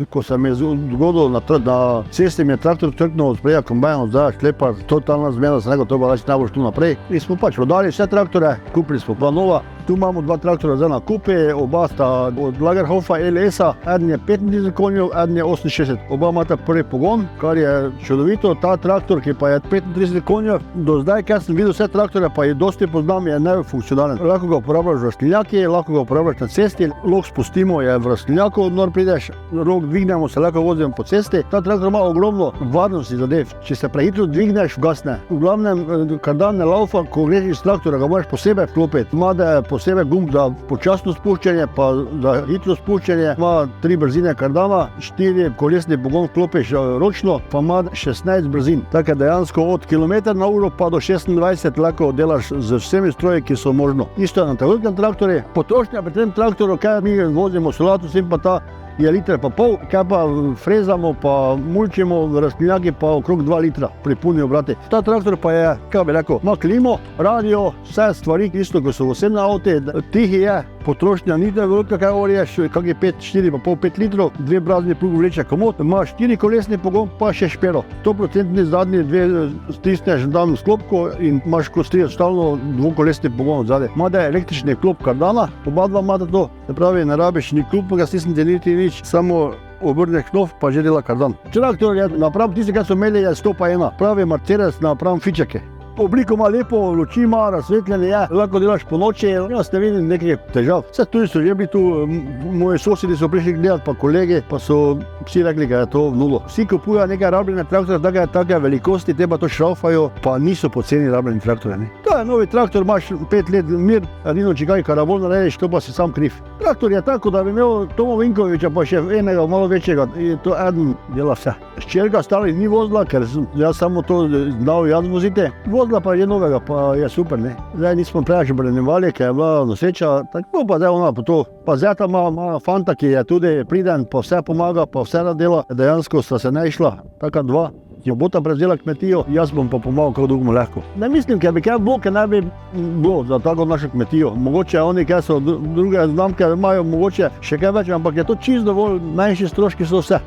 Ko se mi je zgodilo na cesti, mi je traktor trknil od spreja kombajna, zdaj šlepa, totalna zmena, sem rekel, to bo reči najbolj tu naprej. In smo pač prodali vse traktore, kupili smo pa nova. Tu imamo dva traktora zdaj na kupi, oba sta od Lagerhofa LS-a, eden je 35 konjev, eden je 68. Oba imata prvi pogon, kar je čudovito. Ta traktor, ki pa je 35 konjev, do zdaj, ker sem videl vse traktore, pa jih dosti poznam, je nefunkcionalen. Lahko ga uporabljaš v rastlinjaki, lahko ga uporabljaš na cesti, lok spustimo je v rastlinjaku, nor prideš, rok dvignemo, se lahko vozimo po cesti. Ta traktor ima ogromno varnosti zadev. Če se prehitro dvigneš, gasne. V glavnem, kardan ne laufa, ko greš iz traktora, ga moraš posebej vklopiti. Ima posebej gumb za počasno spuščanje, pa za hitro spuščanje. Ima 3 brzine kardana, 4 kolesni pogon vklopiš ročno, pa ima 16 brzin. Tako dejansko od kilometra na uro pa do 26 lahko delaš z vsemi stroji, ki so možno. Isto je na velikem traktorju. Potrošnja pri tem traktorju, kaj mi vozimo solato, sem pa ta je liter pa pol, kaj pa frezamo, pa mulčimo v rastlinjaki pa okrog 2 litra pri polni obrati. Ta traktor pa je, kaj bi rekel, ima klimo, radio, vse stvari, isto kot so v osebne avte, tihi je, potrošnja ni da velika, kaj oriješ, kak je 4,5 litrov, 2 brazni plug vleče komod, ima 4 kolesni pogon, pa še špero. 100% zadnji dve stisneš dan v sklopko in imaš kot strijač stalno dvokolesni pogon od zadaj. Ima da je električni klop kardana, oba dva imata to, se pravi, ne rabiš ni klop, ga stisniti niti nič, samo obrneš knof, pa že dela kardan. Traktor je napram tisti, kaj so imeli, je 101, pravi Mercedes napram fičake. Obliko ima lepo, luči ima, razsvetljenje je, lahko delaš po noči, jaz ne vidim nekaj težav. Vse tudi so že bili tu, moji sosedi so prišli gledati, pa kolegi, pa so vsi rekli, da je to nulo. Vsi kupujejo nekaj rabljene traktore, take velikosti, te pa to šraufajo, pa niso poceni rabljeni traktore. To je novi traktor, imaš 5 let mir, edino če kaj karabol narediš, to pa si sam kriv. Traktor je tako, da bi imel Tomo Vinkoviča, pa še enega malo večjega, in to eden dela vse. Ščerka stari ni vozila, ker jaz samo to znal jaz voziti. Vozila pa je novega, pa je super, ne. Zdaj nismo preveč obremenjevali, ker je bila noseča, tako pa zdaj ona po to. Pa zeta ima fanta, ki je tudi priden, pa vse pomaga, pa vse dela. Dejansko sta se ne išla, taka dva. Jo bota prevzela kmetijo, jaz bom pa pomagal kako dolgo lahko. Ne mislim, ker bi kaj bilo, ker ne bi bilo za tako našo kmetijo. Mogoče oni, kaj so druge znamke, imajo mogoče še kaj več, ampak je to čisto dovolj, manjši stroški so vse.